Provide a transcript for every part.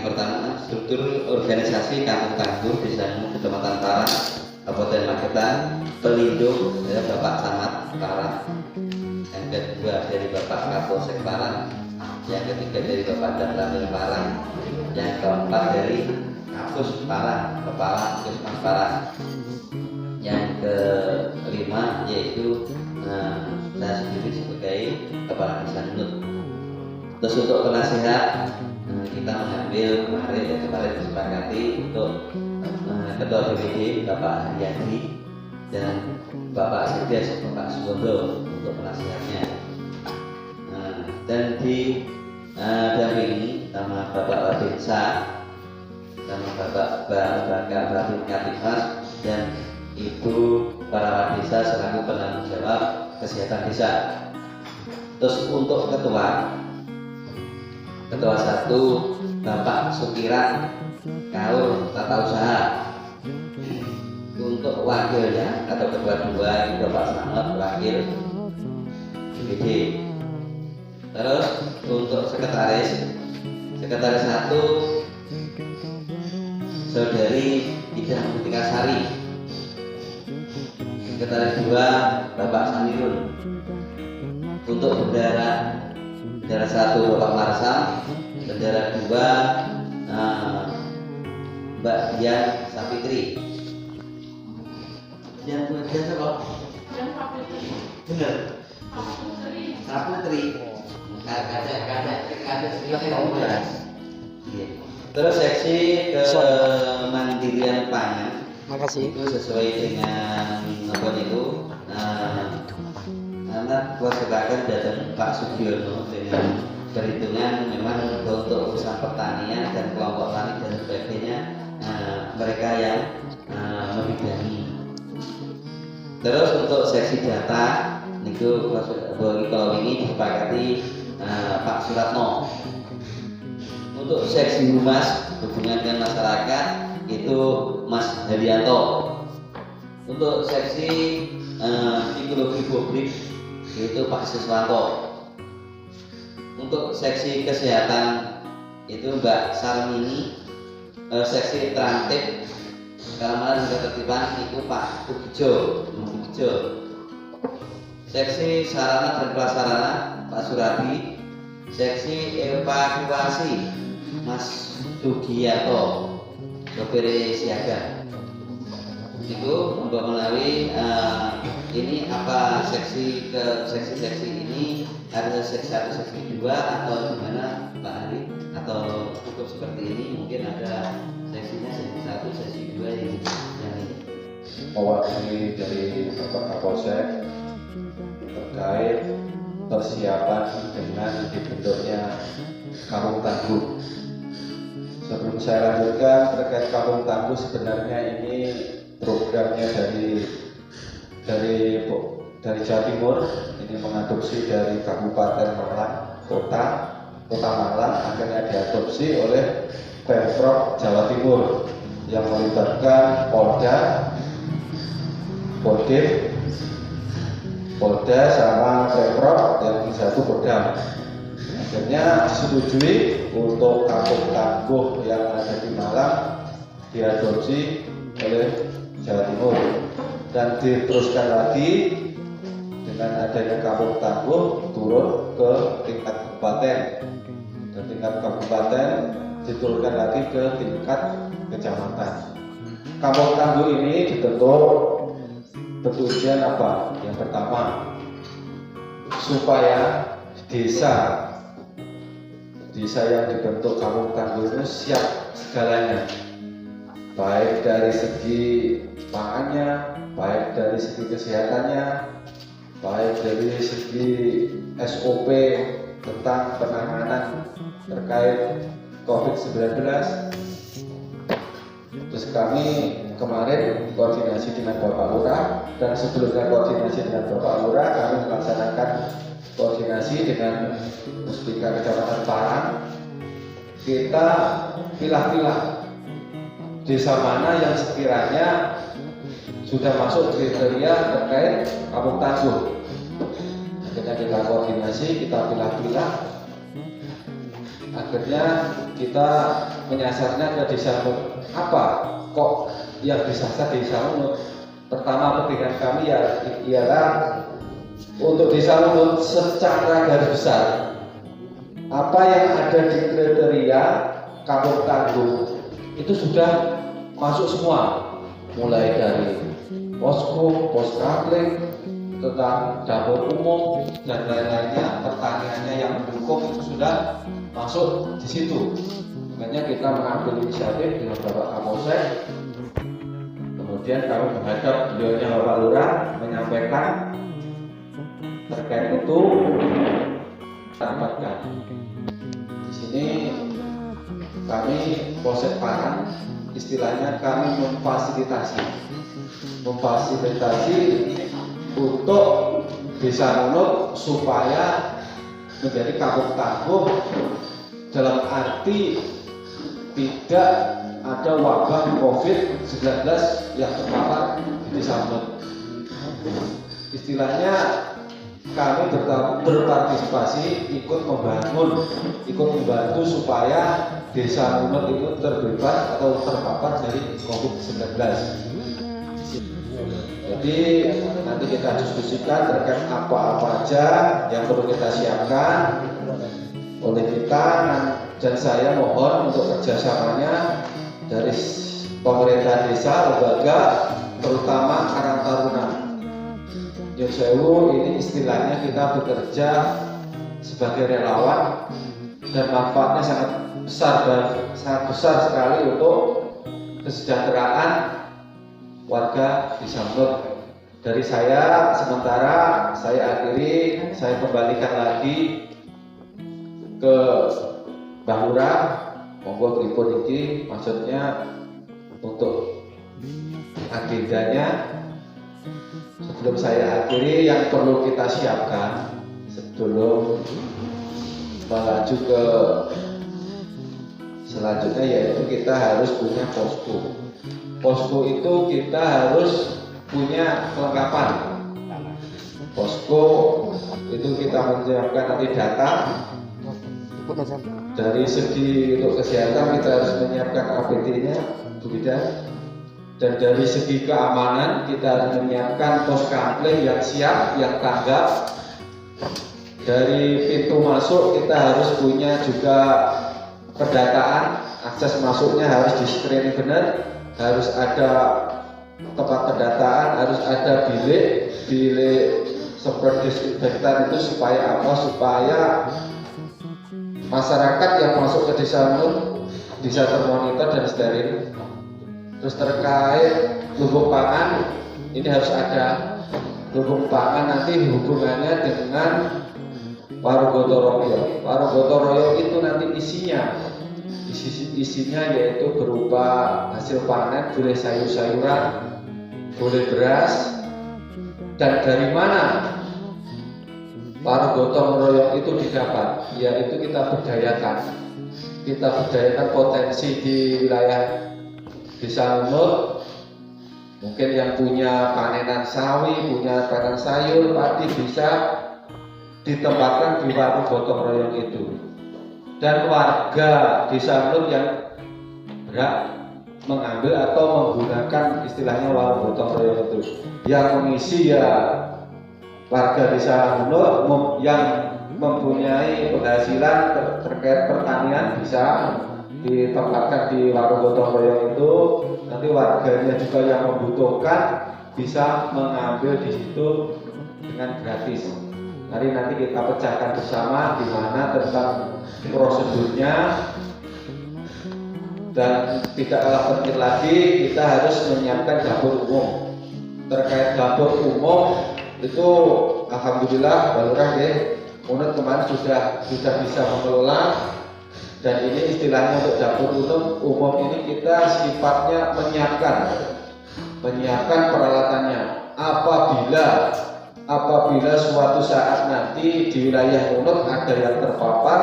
yang pertama, struktur organisasi Kampung Tangguh Desa Nunuk Kecamatan Parang, Kabupaten Magetan, pelindung ya, Bapak Camat Parang. Yang kedua dari Bapak Kapolsek Parang. Yang ketiga dari Bapak Danramil Parang. Yang keempat dari Kapus Parang, Kepala Puskesmas Parang. Yang kelima yaitu saya sendiri sebagai Kepala Desa Nunuk. Terus untuk penasihat kita mengambil kemarin disepakati untuk Ketua DPD Bapak Haryadi dan Bapak Sekdes Bapak Suwondo untuk penasihatnya. Dan didampingi sama Bapak Wadinsa, sama Bapak Babin Katimas dan Ibu para Wadinsa selaku penanggung jawab kesehatan desa. Terus untuk ketua satu Bapak Sukiran Kaur Tata Usaha. Untuk wakilnya atau ketua dua itu Bapak Slamet wakil DPD. Terus untuk sekretaris satu Saudari Ida Mutika Sari. Sekretaris dua Bapak Sanirun. Untuk bendara satu Bapak Marsam, bendera dua Mbak Dian Sapitri. Dian siapa? Bener. Saputri. Terus seksi kemandirian pangan. Makasih. Itu sesuai dengan apa itu? Karena kuasilakan datang Pak Sugiono dengan perhitungan memang untuk usaha pertanian dan kelompok tani dan sebagainya mereka yang membidangi. Terus untuk seksi data itu kalau ini disepakati Pak Suratno. Untuk seksi humas hubungan dengan masyarakat itu Mas Haryanto. Untuk seksi psikologi publik itu Pak Siswanto. Untuk seksi kesehatan itu Mbak Sarmini. Seksi transtip keamanan dan ketertiban itu Pak Bugijo. Seksi sarana dan prasarana Pak Surabi. Seksi evakuasi Mas Sugiyato, sopir siaga. Itu untuk melalui ini apa seksi ini ada seksi 1, seksi 2 atau gimana Pak Hari, atau cukup seperti ini mungkin ada seksinya seksi 1, seksi 2 yang ini. Mewakili dari Bapak Kapolsek terkait persiapan dengan dibentuknya Kampung Tangguh. Sebelum saya lanjutkan terkait Kampung Tangguh, sebenarnya ini programnya dari Jawa Timur, ini mengadopsi dari Kabupaten Malang, Kota Malang, akhirnya diadopsi oleh Pemprov Jawa Timur yang melibatkan Polda, Polda sama Pemprov yang satu Kodam. Akhirnya disetujui untuk Kampung Tangguh yang ada di Malang diadopsi oleh Jawa Timur dan diteruskan lagi dengan adanya Kampung Tangguh turun ke tingkat kabupaten, dan tingkat kabupaten diturunkan lagi ke tingkat kecamatan. Kampung Tangguh ini dibentuk bertujuan apa? Yang pertama, supaya desa yang dibentuk Kampung Tangguh itu siap segalanya, baik dari segi pangannya, baik dari segi kesehatannya, baik dari segi SOP tentang penanganan terkait COVID-19. Terus kami kemarin koordinasi dengan Bapak Lurah, dan sebelumnya koordinasi dengan Bapak Lurah, kami melaksanakan koordinasi dengan Puspika Kecamatan Parang. Kita pilah-pilah desa mana yang sekiranya sudah masuk kriteria terkait Kampung Tangguh. Akhirnya kita koordinasi, kita pilah-pilah Akhirnya kita menyasarnya ke desa Unut. Apa kok yang disasar desa Unut? Pertama kepentingan kami ialah untuk desa Unut secara garis besar apa yang ada di kriteria Kampung Tangguh itu sudah masuk semua, mulai dari posko, pos kamling, tentang dapur umum dan lain-lainnya, pertaniannya yang mendukung itu sudah masuk di situ. Makanya kita mengambil inisiatif dengan Bapak Kapolsek. Kemudian kami menghadap beliaunya Bapak Lurah menyampaikan terkait itu dapatkan. Di sini kami Polsek Parang istilahnya kami memfasilitasi untuk desa Unut supaya menjadi kampung tangguh dalam arti tidak ada wabah COVID-19 yang terpapar di desa Unut. Istilahnya kami berpartisipasi ikut membantu supaya desa Unut itu terbebas atau terpapar dari COVID-19. Jadi nanti kita diskusikan terkait apa-apa aja yang perlu kita siapkan oleh kita, dan saya mohon untuk kerjasamanya dari pemerintah desa, lembaga, terutama Karang Taruna. Nyun Sewu ini istilahnya kita bekerja sebagai relawan dan manfaatnya sangat besar sekali untuk kesejahteraan warga desa Unut. Dari saya sementara saya akhiri, saya kembalikan lagi ke Mbah Lurah, monggo pripun iki maksudnya untuk agendanya. Sebelum saya akhiri, yang perlu kita siapkan sebelum melaju ke selanjutnya yaitu kita harus punya posko. Posko itu kita harus punya kelengkapan. Posko itu kita menyiapkan nanti data. Dari segi untuk kesehatan kita harus menyiapkan APD-nya, dan dari segi keamanan kita harus menyiapkan pos kamling yang siap, yang tanggap. Dari pintu masuk kita harus punya juga pendataan, akses masuknya harus di screening benar, harus ada tempat pendataan, harus ada bilik semprot disinfektan itu supaya apa? Supaya masyarakat yang masuk ke desa Unut bisa termonitor dan steril. Terus terkait lumbung pangan, ini harus ada lumbung pangan nanti hubungannya dengan warung gotong royong. Warung gotong royong itu nanti isinya yaitu berupa hasil panen, boleh sayur-sayuran, boleh beras, dan dari mana warung gotong royong itu didapat, yaitu kita berdayakan potensi di wilayah desa Unut. Mungkin yang punya panenan sawi, punya panen sayur, padi bisa ditempatkan di warung gotong royong itu. Dan warga desa Unut yang berhak mengambil atau menggunakan istilahnya warung gotong royong itu, yang mengisi ya warga desa Unut yang mempunyai penghasilan terkait pertanian bisa ditempatkan di warung gotong royong itu. Nanti warganya juga yang membutuhkan bisa mengambil di situ dengan gratis. Nanti kita pecahkan bersama di mana tentang prosedurnya, dan tidak kalah penting lagi kita harus menyiapkan dapur umum. Terkait dapur umum itu alhamdulillah Mbak Lurah Unut kemarin sudah bisa mengelola, dan ini istilahnya untuk dapur umum ini kita sifatnya menyiapkan peralatannya. Apabila suatu saat nanti di wilayah Unut ada yang terpapar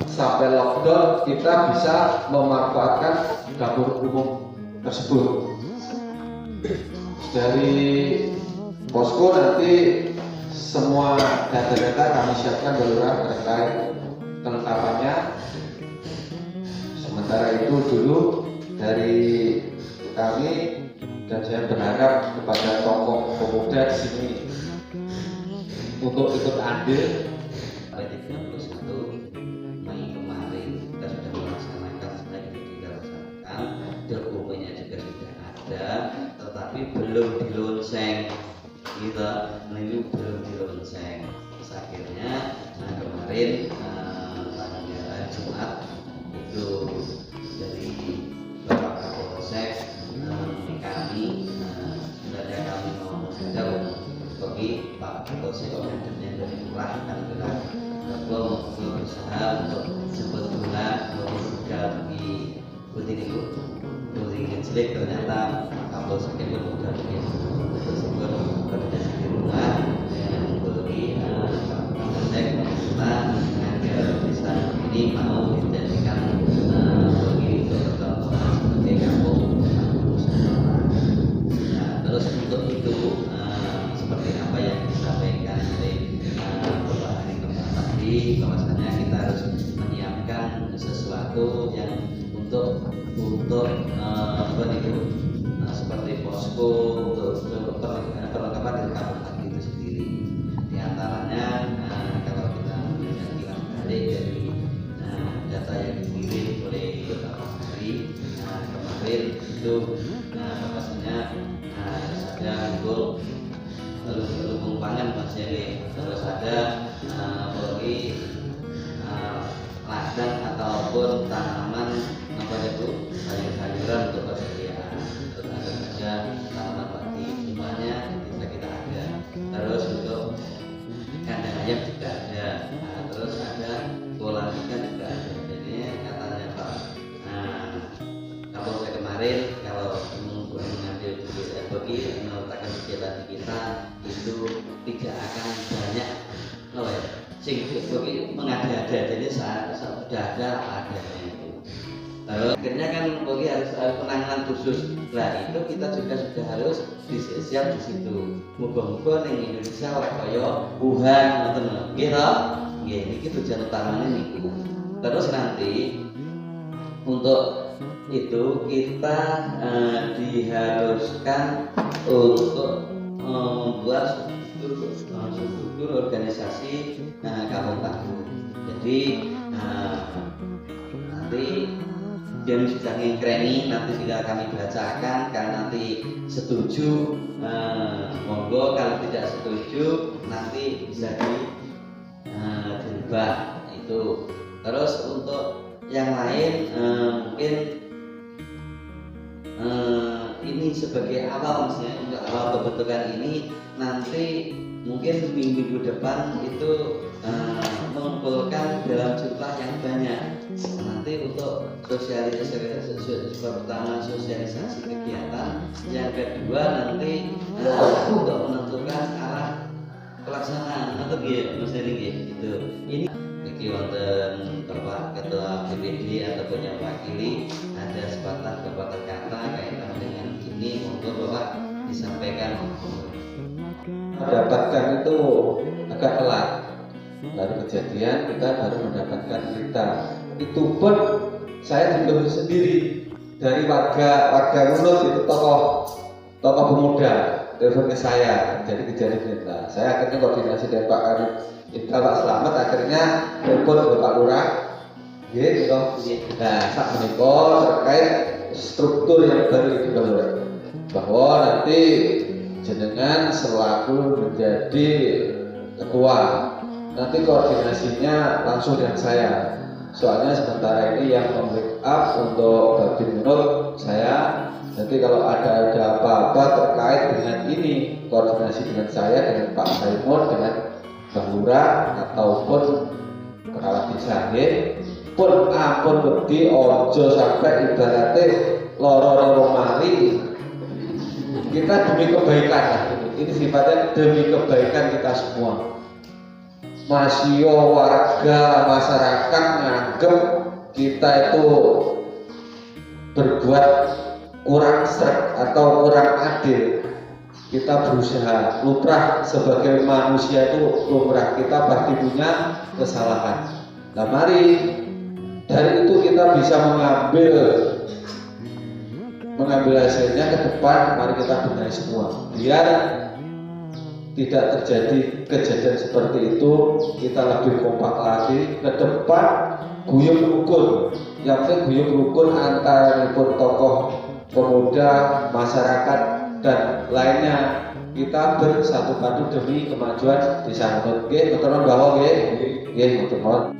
sampai lockdown, kita bisa memanfaatkan dapur umum tersebut. Dari posko nanti semua data-data kami siapkan Mbak Lurah terkait kelengkapannya. sementara itu dulu dari kami, dan saya berharap kepada tokoh pemuda di sini untuk ikut andil. Pada 31 Mei kemarin kita sudah melaksanakan, sebenarnya itu kita laksanakan, dokumennya juga sudah ada, tetapi belum dilonseng gitu. Nah, ini belum dilonseng. Terus akhirnya kemarin tanggal Jumat itu dari Bapak Kapolsek kami sebenarnya kami mau menghadap bagi Pak Kapolsek dan dari Lurah dan Lurah belum berusaha untuk sebetulnya bekerja di Buting Cilik. Ternyata Pak Kapolsek itu sudah tersebut koordinasi di rumah dengan beri Pak Kapolsek kita agar bisa ini mau dijadikan bagi contoh sebagai kampung Nusantara. Nah, terus untuk itu seperti apa yang disampaikan oleh Bapak Hari Kepala tadi, bahwasanya kita harus menyiapkan sesuatu yang untuk apa itu seperti posko untuk perlengkapan dari kampung itu sendiri. Di antaranya kalau kita melihat kilas balik dari data yang dikirim oleh Bapak Hari kemarin itu bahwasanya ada lumbung pangan Mas Yeli, terus ada beli ladang ataupun tanaman apa itu sayur-sayuran untuk persediaan, terus ada saja tanaman padi, semuanya di desa kita ada. Terus untuk kandang ayam juga ada, terus ada kolam ikan juga ada. Jadi katanya Pak Kapolsek kemarin kalau mengambil bagi meletakkan kegiatan kita itu tidak akan banyak sing bagi mengada-ada, jadi sudah ada adanya itu. Terus akhirnya kan bagi harus penanganan khusus. Nah itu kita juga sudah harus siap di situ. Muga-muga ning Indonesia ora kaya Wuhan ngoten lho. Nggih to? Nggih, niki tujuan utamanya niku. Terus nanti untuk itu kita diharuskan untuk membuat struktur organisasi kampung tangguh. Jadi nanti dia sudah ngengkreni, nanti tinggal kami bacakan. Kalau nanti setuju monggo, kalau tidak setuju nanti bisa dirubah itu. Terus untuk yang lain mungkin ini sebagai awal, misalnya untuk awal pembentukan ini nanti mungkin minggu depan itu mengumpulkan dalam jumlah yang banyak. Nanti untuk pertama sosialisasi kegiatan, yang kedua nanti untuk menentukan arah pelaksanaan atau Mas Heri gitu. Ini bagi wonten Bapak Ketua BPD ataupun yang wakili ada sepatah kata kaitan dengan ini, monggo Bapak disampaikan. Mendapatkan itu agak telat, baru kejadian kita baru mendapatkan berita. Itu pun saya juga sendiri dari warga Ulut, itu tokoh pemuda telepon ke saya, jadi kejadian kita. Saya akhirnya koordinasi dengan Pak Arif, Pak Selamat, akhirnya telepon ke Pak Lurah, gitu. Nah, saat menikah terkait struktur yang baru itu bahwa nanti jenengan selaku menjadi ketua, nanti koordinasinya langsung dengan saya. Soalnya sementara ini yang membackup untuk Babin Menurut saya. Nanti kalau ada apa-apa terkait dengan ini, koordinasi dengan saya, dengan Pak Saimon, dengan Bang Lurah ataupun kepala desa pun ampun wedi ojo sampai ibaratnya loro-loro mali. Kita demi kebaikan, ini sifatnya demi kebaikan kita semua. Masio warga masyarakat nganggep kita itu berbuat kurang serg atau kurang adil. Kita berusaha, lumrah sebagai manusia itu lumrah, kita pasti punya kesalahan. Nah mari Dari itu kita bisa mengambil hasilnya ke depan. Mari kita benahi semua biar tidak terjadi kejadian seperti itu. Kita lebih kompak lagi ke depan, guyub rukun. Yang penting guyub rukun antara tokoh pemuda, masyarakat dan lainnya. Kita bersatu padu demi kemajuan desa. Nggih, betul bahwa nggih, betul.